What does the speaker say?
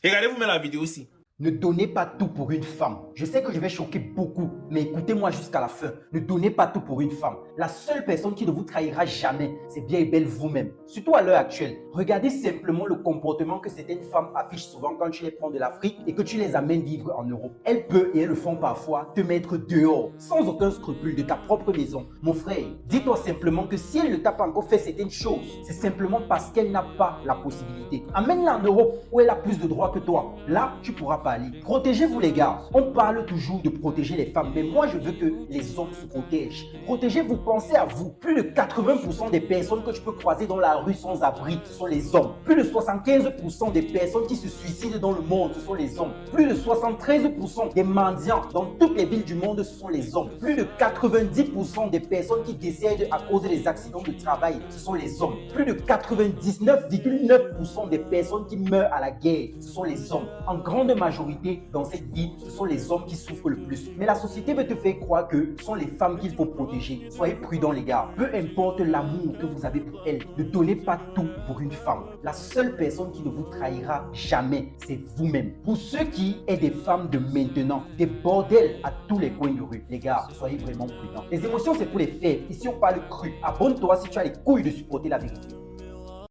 Regardez-vous même la vidéo aussi. Ne donnez pas tout pour une femme. Je sais que je vais choquer beaucoup, mais écoutez-moi jusqu'à la fin. Ne donnez pas tout pour une femme. La seule personne qui ne vous trahira jamais, c'est bien et belle vous-même. Surtout à l'heure actuelle. Regardez simplement le comportement que certaines femmes affichent souvent quand tu les prends de l'Afrique et que tu les amènes vivre en Europe. Elles peuvent, et elles le font parfois, te mettre dehors, sans aucun scrupule, de ta propre maison. Mon frère, dis-toi simplement que si elle ne t'a pas encore fait certaines choses, c'est simplement parce qu'elle n'a pas la possibilité. Amène-la en Europe où elle a plus de droits que toi. Là, tu pourras pas. Protégez-vous les gars. On parle toujours de protéger les femmes, mais moi je veux que les hommes se protègent. Protégez-vous, pensez à vous. Plus de 80% des personnes que tu peux croiser dans la rue sans abri, ce sont les hommes. Plus de 75% des personnes qui se suicident dans le monde, ce sont les hommes. Plus de 73% des mendiants dans toutes les villes du monde, ce sont les hommes. Plus de 90% des personnes qui décèdent à cause des accidents de travail, ce sont les hommes. Plus de 99,9% des personnes qui meurent à la guerre, ce sont les hommes. En grande majorité, dans cette vie, ce sont les hommes qui souffrent le plus. Mais la société veut te faire croire que ce sont les femmes qu'il faut protéger. Soyez prudents les gars. Peu importe l'amour que vous avez pour elles, ne donnez pas tout pour une femme. La seule personne qui ne vous trahira jamais, c'est vous-même. Pour ceux qui est des femmes de maintenant, des bordels à tous les coins de rue, les gars, soyez vraiment prudents. Les émotions, c'est pour les faire. Ici, on parle cru. Abonne-toi si tu as les couilles de supporter la vérité.